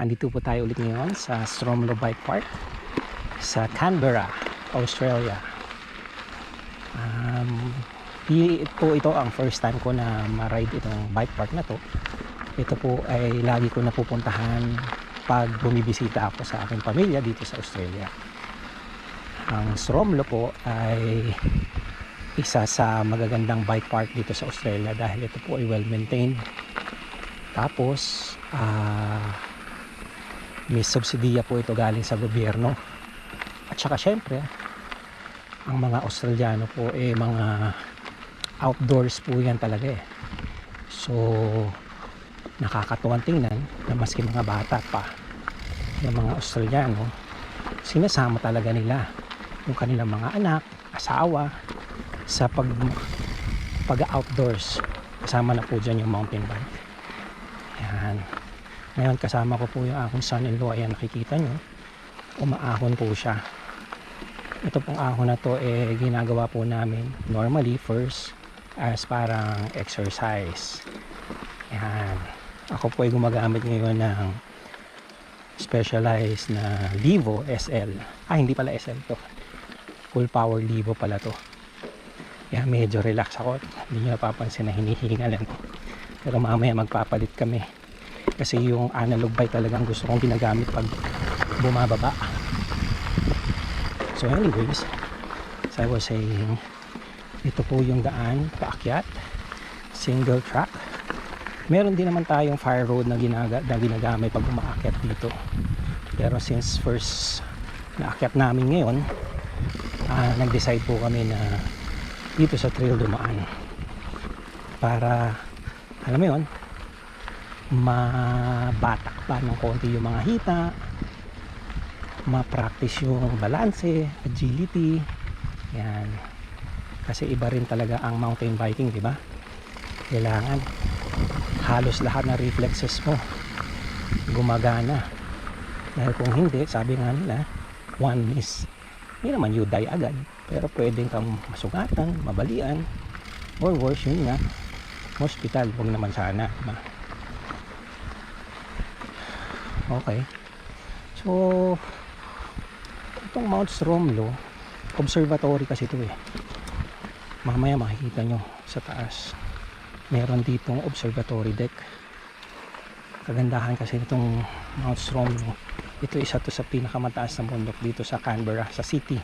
Andito po tayo ulit ngayon sa Stromlo Bike Park sa Canberra, Australia. Ito ang first time ko na ma-ride itong bike park na to. Ito po ay lagi ko napupuntahan pag bumibisita ako sa aking pamilya dito sa Australia. Ang Stromlo po ay isa sa magagandang bike park dito sa Australia dahil ito po ay well maintained. Tapos may subsidiya po ito galing sa gobyerno. At saka syempre ang mga Australiano po mga outdoors po yan talaga So nakakatuwang tingnan na maski mga bata pa, yung mga Australiano, sinasama talaga nila yung kanilang mga anak, asawa sa pag-outdoors. Kasama na po dyan yung mountain bike. Yan. Ngayon kasama ko po yung aking son-in-law. Ayan, nakikita nyo, umaahon po siya. Ito pong ahon na to ginagawa po namin normally first as parang exercise. Yan. Ako po ay gumagamit ngayon ng specialized na Levo SL. Hindi pala SL to, full power Levo pala to. Yan, medyo relax ako. Hindi nyo napapansin na hinihingalan ko. Pero mamaya magpapalit kami. Kasi yung analog bike talagang gusto kong ginagamit pag bumababa. So anyways, as I was saying, ito po yung daan paakyat, single track. Meron din naman tayong fire road na ginagamit pag umaakyat dito. Pero since first naakyat namin ngayon, nag-decide po kami na dito sa trail dumaan. Para, alam mo yun, mabatak pa ng konti yung mga hita, ma-practice yung balanse, agility. Yan. Kasi iba rin talaga ang mountain biking, di ba? Kailangan halos lahat ng reflexes mo gumagana. Dahil kung hindi, sabi nga nila, one miss, hindi naman you die agad. Pero pwedeng kang masugatan, mabalian, or worse yun nga, hospital. Huwag naman sana, diba? Okay, so itong Mount Stromlo observatory kasi ito mamaya makikita nyo sa taas, meron ditong observatory deck. Kagandahan kasi itong Mount Stromlo, ito isa to sa pinakamataas na bundok dito sa Canberra, sa city,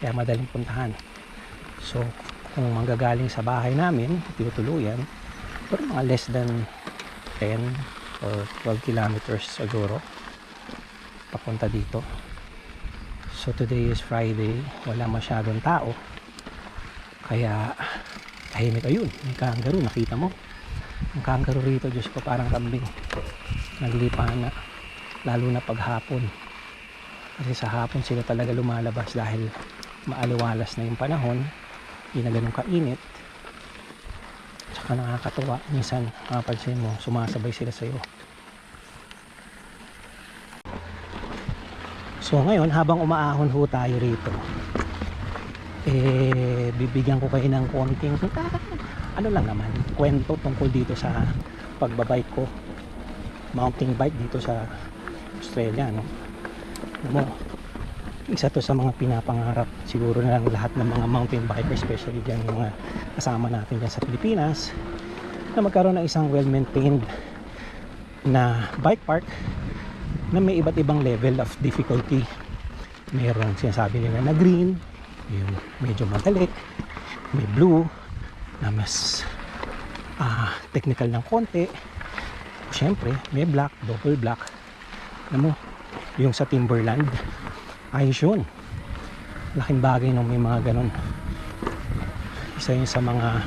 kaya madaling puntahan. So kung manggagaling sa bahay namin, tinutuluyan, pero mga less than 10 or 12 kilometers siguro papunta dito. So today is Friday, wala masyadong tao, kaya tahimik. Ayun, may kangaroo, nakita mo ang kangaroo rito. Diyos ko, parang kambing naglipa na, lalo na paghapon, kasi sa hapon sila talaga lumalabas dahil maaliwalas na yung panahon, hindi na ganun kainit. Saka nakakatuwa, minsan mapapansin mo sumasabay sila sa'yo. So ngayon habang umaahon ho tayo rito, bibigyan ko kayo ng konting ano lang naman, kwento tungkol dito sa pagbabike ko, mountain bike dito sa Australia, no? Isa to sa mga pinapangarap siguro na lang lahat ng mga mountain bikers, especially dyan yung mga kasama natin dyan sa Pilipinas, na magkaroon ng isang well maintained na bike park na may iba't ibang level of difficulty. Mayroong sinasabi nila na green, yung medyo madali, may blue na mas technical ng konti, syempre may black, double black. Alam mo, yung sa Timberland, ayos yun, laking bagay nung may mga ganun. Isa yun sa mga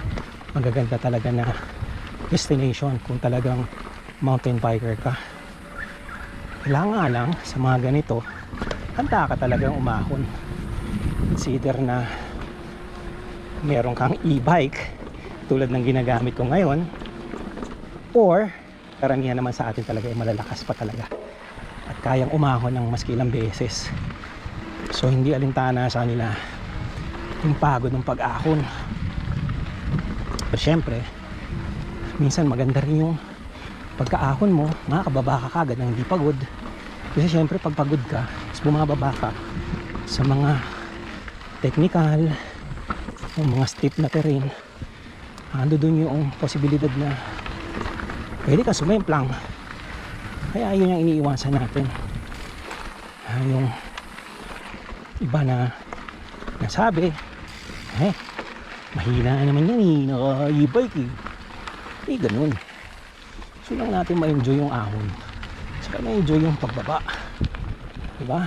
magaganda talaga na destination kung talagang mountain biker ka. Kailangan lang sa mga ganito, handa ka talagang umahon. It's either na meron kang e-bike tulad ng ginagamit ko ngayon, or karamihan naman sa atin talaga ay malalakas pa talaga at kayang umahon ng maski ilang beses. So hindi alintana sa nila yung pagod ng pag-ahon. Pero syempre minsan maganda rin yung Pagkaahon mo, makakababa ka kagad ng hindi pagod. Kasi syempre pag pagod ka, mas bumababa ka sa mga technical o mga steep na terrain. Ando dun yung posibilidad na pwede ka sumemplang. Kaya yun yung iniiwasan natin. Yung iba na nasabi, mahina naman yan eh, naka-e-bike eh. Ganun. So lang natin ma-enjoy yung ahon. Saka ma-enjoy yung pagbaba. Diba?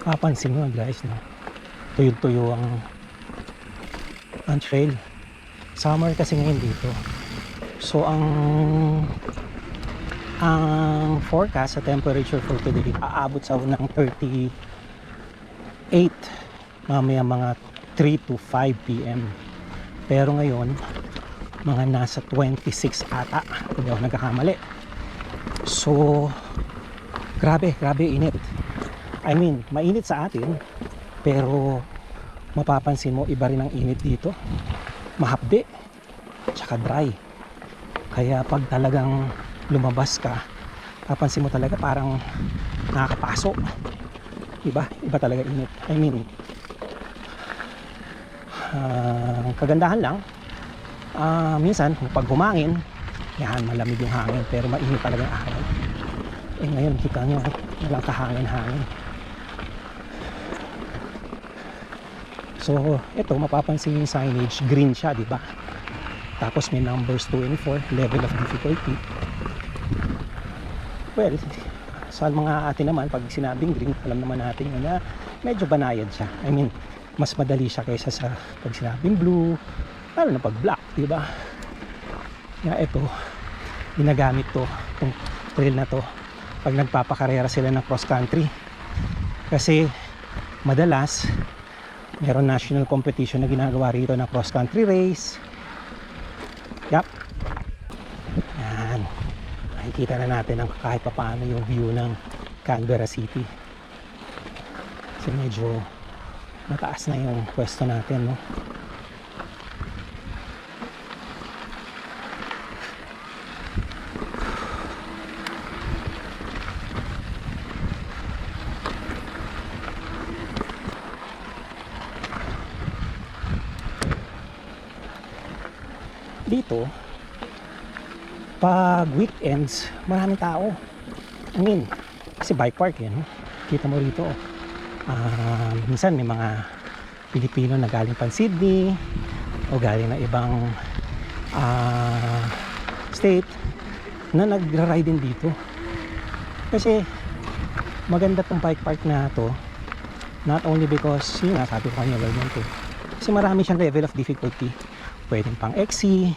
Kapansin nyo guys, no? Tuyo-tuyo ang trail. Summer kasi ngayon dito. So ang forecast sa temperature for today, aabot sa ng 38 mamaya mga 3 to 5 p.m. Pero ngayon mga nasa 26 ata, kung di ako nagkakamali. So grabe init. I mean, mainit sa atin, pero mapapansin mo iba rin ang init dito. Mahapde, tsaka dry. Kaya pag talagang lumabas ka, papansin mo talaga parang nakakapaso. Iba talaga init. I mean, kagandahan lang, minsan pag humangin, yan, malamig yung hangin, pero mainit talaga yung araw. Ngayon kita nyo, walang kahangin-hangin. So ito, mapapansin yung signage, green siya, di ba? Tapos may numbers 2 and 4, level of difficulty. Well, sa mga atin naman, pag sinabing green, alam naman natin yun na medyo banayad siya. I mean, mas madali siya kaysa sa pag sinabing blue, lalo na pag black, di ba? Kaya ito, ginagamit to, itong trail na to, pag nagpapakarera sila ng cross country. Kasi madalas meron national competition na ginagawa rito na cross country race. Yep. Yan. Nakikita na natin ang kahit papaano yung view ng Canberra City. Kasi medyo mataas na yung pwesto natin, no? Dito pag weekends maraming tao. I mean, kasi bike park yan, kita mo rito. Minsan may mga Pilipino na galing pang Sydney o galing na ibang state na nagra-ride din dito. Kasi maganda tong bike park na to, not only because yun nga, sabi ko kanina, kasi marami siyang level of difficulty. Pwedeng pang XC,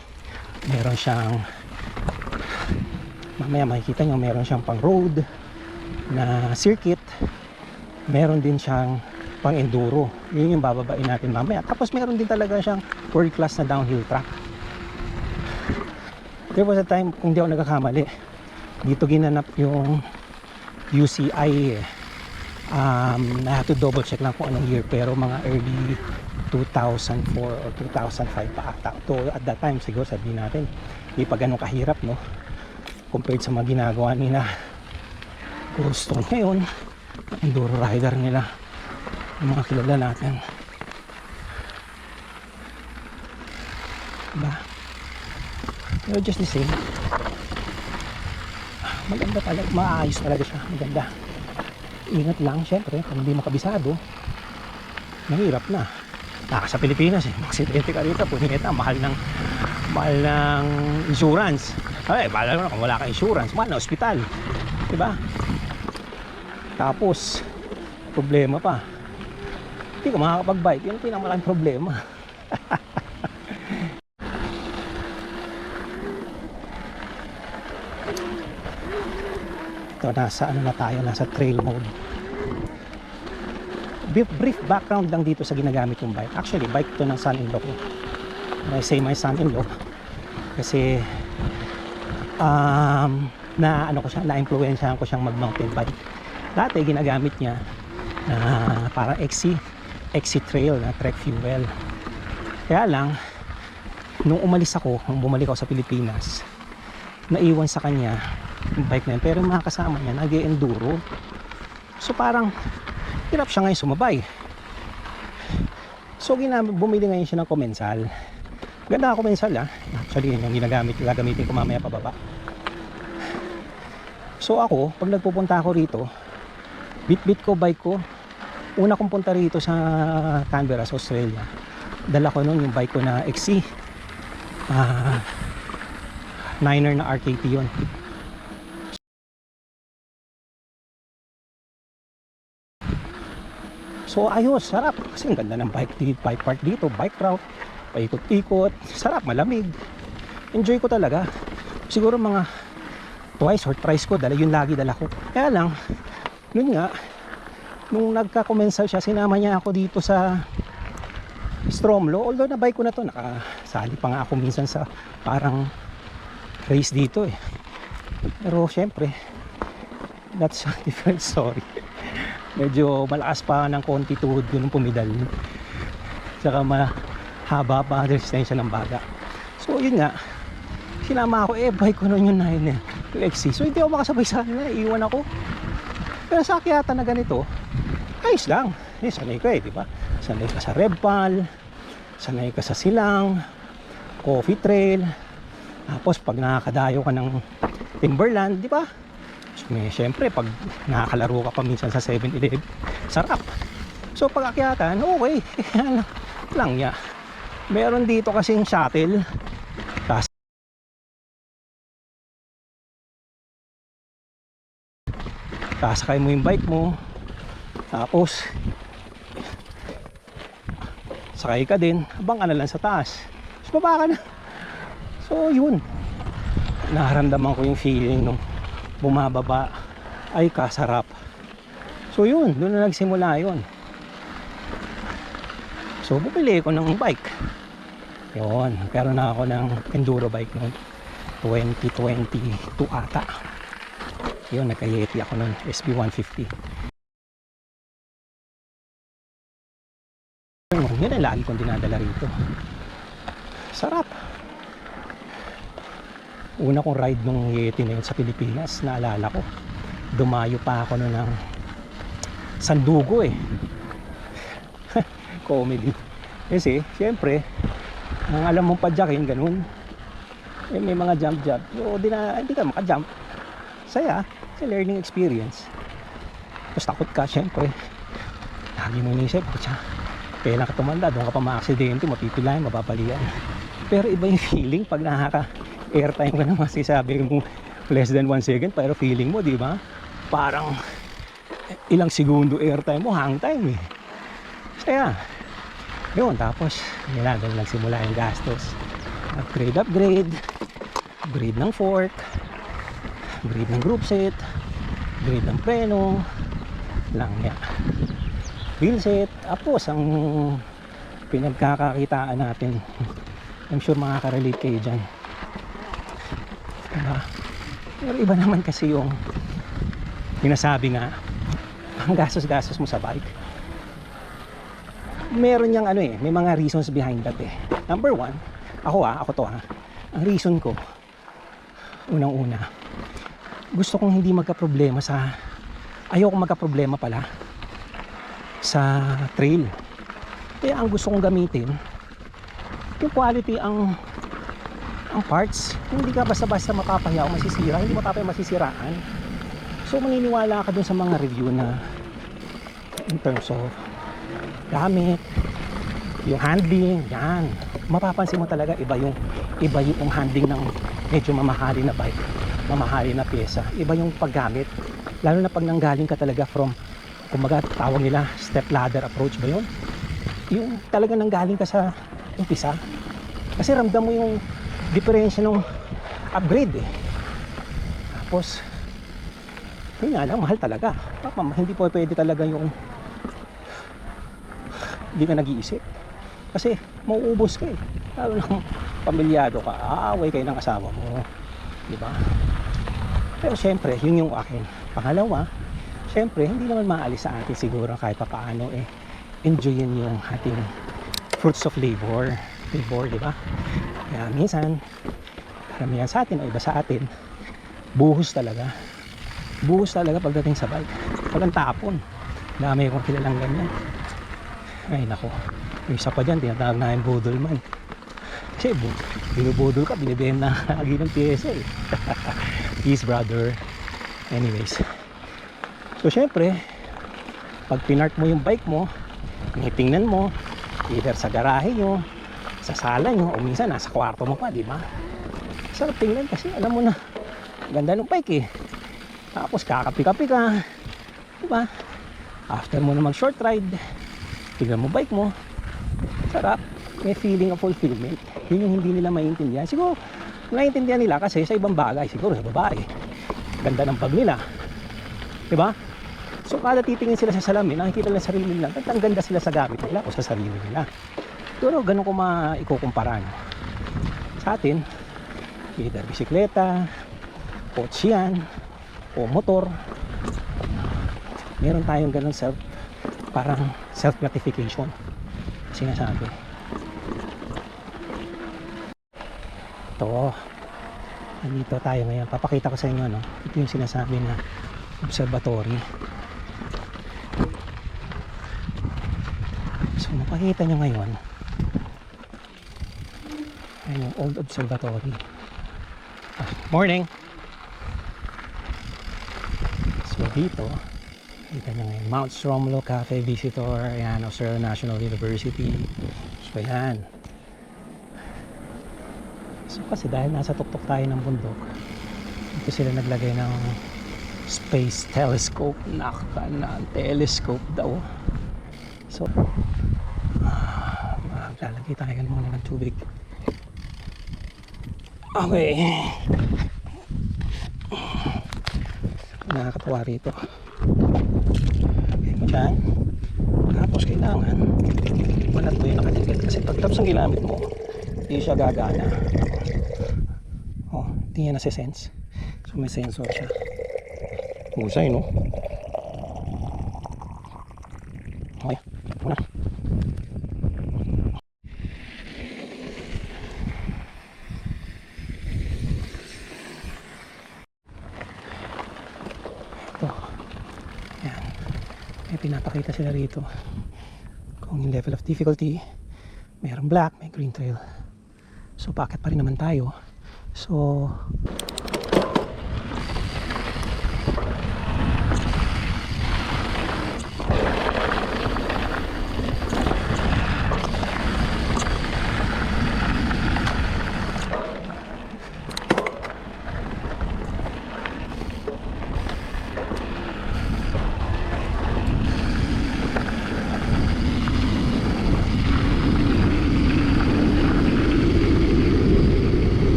meron siyang, mamaya makikita nyo, meron siyang pang road na circuit, meron din siyang pang enduro, yun yung bababain natin mamaya. Tapos meron din talaga siyang world class na downhill track. There was a time, kung di ako nagkakamali, dito ginanap yung UCI. I have to double check lang kung anong year, pero mga early 2004 or 2005 pa ata. So at that time siguro sabihin natin hindi pa ganun kahirap, no, compared sa mga ginagawa nila Goldstone ngayon, enduro rider nila, yung mga kilala natin, diba? Pero just the same, maganda talaga, maayos talaga siya, maganda. Ingat lang syempre, kung hindi makabisado mahirap na. Sa Pilipinas maksidente ka rito, punita, mahal ng insurance. Bahala mo na kung wala kang insurance, mahal na ospital, diba? Tapos problema pa, hindi ka makakapag-bike, yun ang pinakamalaking problema. Ito, nasa ano na tayo, nasa trail mode. Brief background lang dito sa ginagamit yung bike. Actually, bike to ng son-in-law ko. I say my son-in-law kasi na-influensyahan ko siyang mag-mountain bike. Dati ginagamit niya na parang XC, exit trail na Trek Fuel. Kaya lang, nung umalis ako, nung bumalik ako sa Pilipinas, naiwan sa kanya yung bike na yun. Pero yung mga kasama niya nag-enduro, so parang hirap siya ngayon sumabay. So bumili ngayon siya ng Comensal. Ganda ang Comensal actually yun yung gagamitin ko mamaya pababa. So ako, pag nagpupunta ako rito, bit ko bike ko. Una kong punta rito sa Canberra, sa Australia, dala ko nun yung bike ko na XC, 9er na RKT yun. So ayos, sarap kasi ang ganda ng bike park dito, bike route, paikot-ikot, sarap, malamig, enjoy ko talaga. Siguro mga twice or thrice ko dala, yun lagi dala ko. Kaya lang yun nga, nung nagka-Comensal siya, sinama niya ako dito sa Stromlo. Although na bike ko na to, nakasali pa nga ako minsan sa parang race dito pero syempre that's a different story. Medyo malakas pa ng konti tuhod ko nung pumidal, tsaka mahaba pa ang resistensya ng baga. So yun nga, sinama ako, bike ko nun yung 9XC. So hindi ako makasabay sa kanila, iwan ako. Pero sa akyatan na ganito, ayos lang. Sanay ko diba? Sanay ka sa Rebpal, sanay ka sa Silang, Coffee Trail. Tapos pag nakakadayo ka ng Timberland, di ba? So, syempre pag nakakalaro ka pa minsan sa 7-Eleven, sarap. So pag akyatan, okay. lang ya. Meron dito kasing shuttle. Sasakay mo yung bike mo, tapos sakay ka din, habang ka na lang sa taas, tapos baba ka na. So yun, nararamdaman ko yung feeling nung bumababa, ay kasarap. So yun, doon na nagsimula yun. So bumili ko ng bike yun, pero na ako ng enduro bike noon 2022 ata yun, nagka-Yeti ako nun, SB150. Yun ang lagi kong dinadala rito, sarap. Una kong ride nung Yeti na yun sa Pilipinas, naalala ko, dumayo pa ako nun ng Sandugo comedy. Kasi syempre ang alam mong padyakin ganun, may mga jump so hindi ka makajump. Saya, sa learning experience. Tapos takot ka syempre, lagi mo inisip, kailan ka tumanda, doon ka pa ma-aksidente, mapipilayan, mapapalian. Pero iba yung feeling pag airtime ka na, masisabi mo less than 1 second, pero feeling mo, di ba? Parang ilang segundo airtime mo, hang time Kaya, yun, tapos doon nagsimula yung gastos. Upgrade, upgrade ng fork, upgrade ng group set, upgrade ng preno, wheel set. Tapos, ang pinagkakakitaan natin, I'm sure makaka-relate kayo dyan. Diba? Pero iba naman kasi yung sinasabi nga, ang gastos mo sa bike. Meron niyang may mga reasons behind that Number one, ako to ang reason ko, unang-una, gusto kong hindi magka-problema ayoko magka-problema pala sa trail. Kaya ang gusto kong gamitin, yung quality ang parts. Hindi ka basta-basta mapapahiya o masisira, hindi mo masisiraan. So maniniwala ka dun sa mga review na in terms of gamit, yung handling, yan. Mapapansin mo talaga iba yung handling ng medyo mamahalin na bike, mamahalin na pyesa. Iba yung paggamit. Lalo na pag nanggaling ka talaga from, kumbaga tawag nila step ladder approach ba yun? Yung talaga nanggaling ka sa umpisa. Kasi ramdam mo yung diferensya ng upgrade Tapos yun nga lang, mahal talaga. Hindi po pwede talaga yung hindi ka nag-iisip. Kasi mauubos ka lalo lang pamilyado ka, aaway kayo ng asawa mo, diba? Pero syempre yun yung akin. Pangalawa, syempre hindi naman maalis sa atin siguro kahit pa paano enjoyin yung ating fruits of labor. Labor, di ba? Kaya minsan, karamihan sa atin o iba sa atin, buhos talaga. Buhos talaga pagdating sa bike. Walang tapon. Dami kong kilalang ganyan. Ay nako, yung isa pa dyan, tinatawag na yung budolman. Kasi binubudol ka, binibigyan na agi ng pyesa eh. Peace brother. Anyways, so syempre, pag pinart mo yung bike mo, tingnan mo, either sa garahe nyo, sa sala nyo, o minsan nasa kwarto mo pa, di ba? Sarap tingnan kasi alam mo na, ganda ng bike eh. Tapos kakapi-kapi ka, di ba? After mo na mag short ride, tingnan mo bike mo, sarap, may feeling of fulfillment. Yun yung hindi nila maintindihan. Siguro naiintindihan nila kasi sa ibang bagay, siguro sa babae, ganda ng bag nila, di ba? So kada titingin sila sa salamin, nakikita nila sarili nila, ang ganda sila sa gamit nila o sa sarili nila. Pero ganun ko maikukumpara, no? Sa atin, either bisikleta, kotse yan, o motor, meron tayong ganun parang self gratification sinasabi. Ito, nandito tayo ngayon, papakita ko sa inyo, no? Ito yung sinasabi na observatory. So makikita nyo ngayon, ayun yung old observatory. Morning. So dito kita nyo ngayon, Mount Stromlo Cafe Visitor. Ayan, Australian National University. So ayan. So kasi dahil nasa tuktok tayo ng bundok, dito sila naglagay ng space telescope. Nakakaan, telescope daw. So maglalagay tayo muna ng tubig. Okay, nakakatawa rito. Okay mo dyan. Tapos kailangan walat mo yung nakatikit kasi pag tapos ang ginamit mo, hindi siya gagana. Oh, hindi niya nasi-sense. So may sensor siya. Husay, no? Okay, una. Ito. Ayan. May pinapakita sila rito. Kung yung level of difficulty, mayroong black, may green trail. So, packet pa rin naman tayo. So,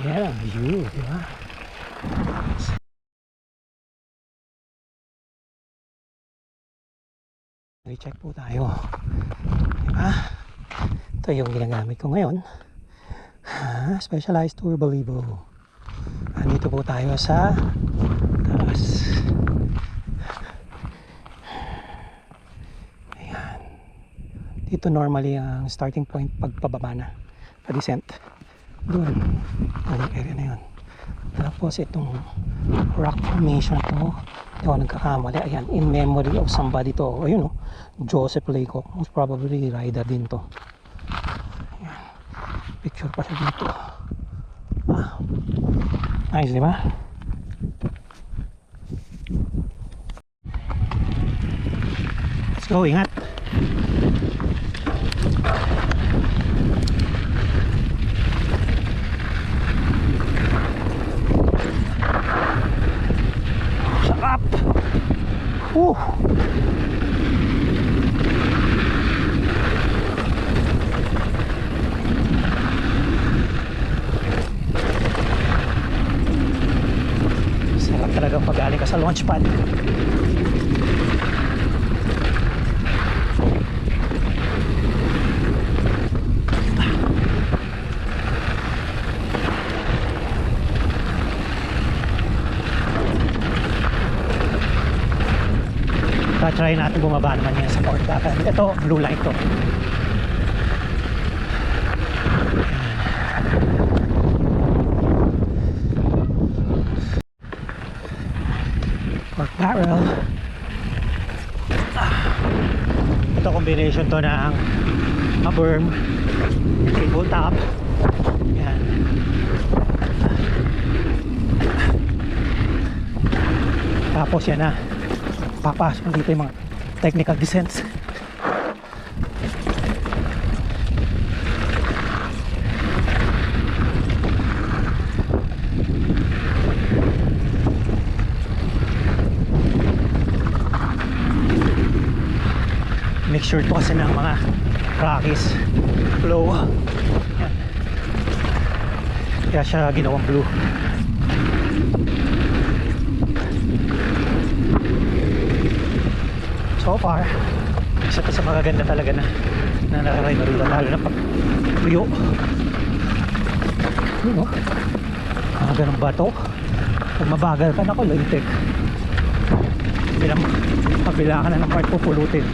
yeah, view, di ba? Recheck po tayo. Diba? Ito yung ginagamit ko ngayon. Specialized Turbo Levo. Andito po tayo sa taas. Ayan. Dito normally ang starting point pagpababa na. Pa-descent. Doon. Ang area na yun. Tapos itong rock formation to, hindi ako nagkakamali. Ayan, in memory of somebody to. Ayun, oh, Joseph Laycock. Most probably rider din to. Ayan. Picture pa siya dito. Nice, di ba? Let's go, ingat. Sarap. Sarap talaga pag galing ka sa launch pad. try natin bumaba naman yan sa port. Ito, blue light to. Pork barrel. Ito combination to ng berm, cable top. Yan. Tapos yan na, papasok dito yung mga technical descents. Make sure to kasi ng mga Rockies flow. Yan. Kaya siya ginawang blue. So far, isa pa sa magaganda talaga na nararay na rin, lalo na pag tuyo. Yun o, mga ganong bato. Pag mabagal ka, naku, lintik. Pabila ka na ng part, pupulutin.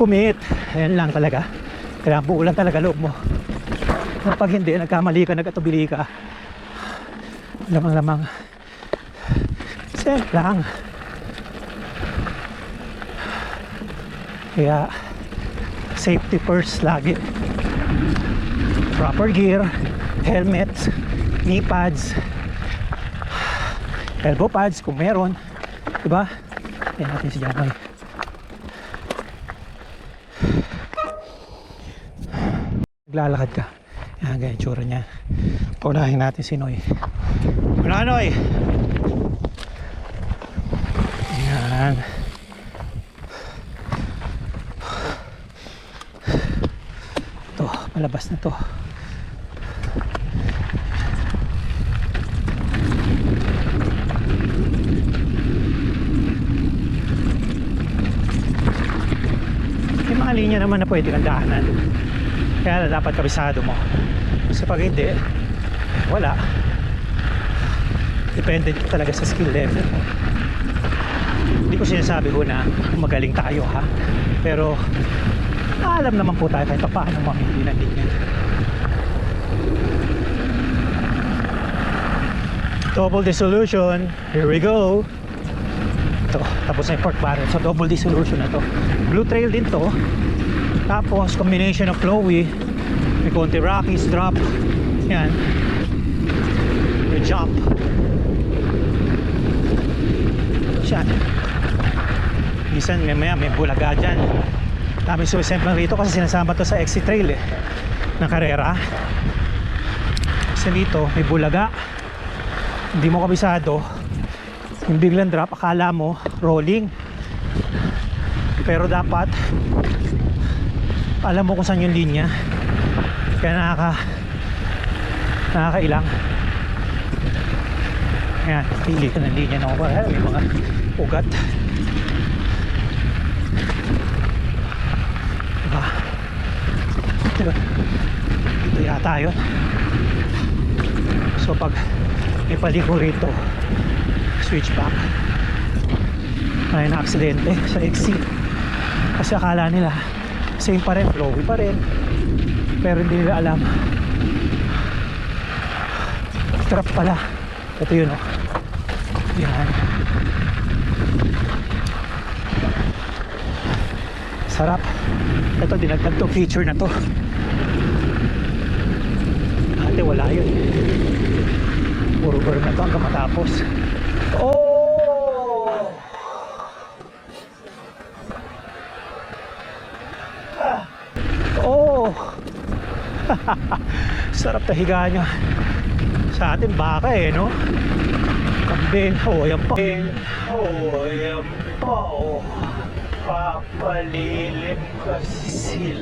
Commit, ayan lang talaga. Kailangan buo lang talaga loob mo. Pag hindi, nagkamali ka, nagkatubili ka, lamang-lamang set lang. Kaya safety first lagi. Proper gear, helmets, knee pads, elbow pads kung meron, diba? Ayan natin si Jamoy. Naglalakad ka, yan, ganyan tsura niya. Paunahin natin si Noy. Wala, Noy! Yan. Ito, malabas na to. May mga linya naman na pwede kang daanan. Kaya dapat kabisado mo. Kasi pag hindi, wala. Depende talaga sa skill level. Hindi ko sinasabi ko na magaling tayo, ha. Pero alam naman po tayo kahit paano mamili ng linya. Double dissolution. Here we go. Ito, tapos na yung pork barrel. So double dissolution na to. Blue trail din to. Tapos combination of flowy, may konti Rockies drop. Yan, may jump. Yan. Minsan may bulaga dyan. Dami sumisemplang rito kasi sinasama to sa exit trail na karera. Kasi dito may bulaga, hindi mo kabisado, yung biglang drop akala mo rolling, pero dapat alam mo kung saan yung linya. Kaya nakakailang. Ayan, pili ka ng linya na may mga ugat. Diba? Ito yata yun. So pag may paliko rito, switch back. Ay na aksidente sa exit kasi akala nila same pa rin, flowy pa rin, pero hindi nila alam trap pala. Ito yun, oh. Yan, sarap. Ito, dinagdag to feature na to. Dati wala yun, puro burn na to hanggang matapos. Oh! Sarap na higa nyo. Sa atin baka no. Kambing, yan pa. Yan pa. Papalilim kasi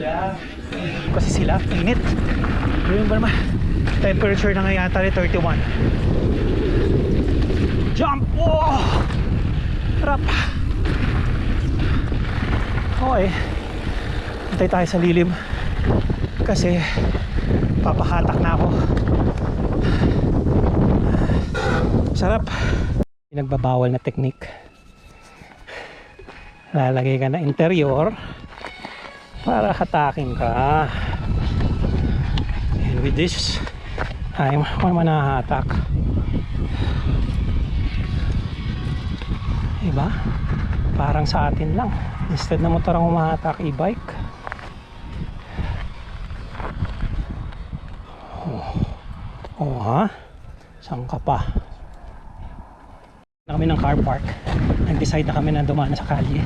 sila init. Yun ba naman, temperature na ngayon yata 31. Jump. Sarap. Okay. Hintay tayo sa lilim. Kasi papahatak na ako. Sarap. Pinagbabawal na technique. Lalagay ka na interior para hatakin ka. And with this, ay manahatak. Diba? Parang sa atin lang. Instead na motor ang umahatak, e-bike. Oh ha? Saan ka pa? Na kami ng car park. Nag-decide na kami na dumaan sa kalye.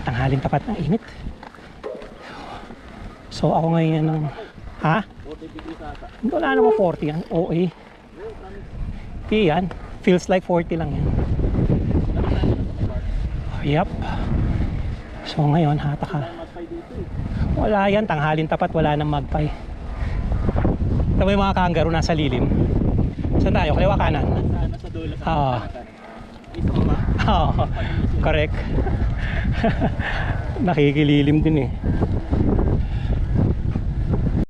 Tanghalin tapat ng init. So ako ngayon ng... Ha? Wala naman 40 yan. OA. Yan. Feels like 40 lang yan. Yup. So ngayon hata ka. Wala yan. Tanghalin tapat. Wala nang magpay. Ito may mga kangaroo nasa lilim. Saan tayo? Kaliwa kanan? Nasa dulo. Oo. Ito ba? Oo. Correct. Nakikililim din eh.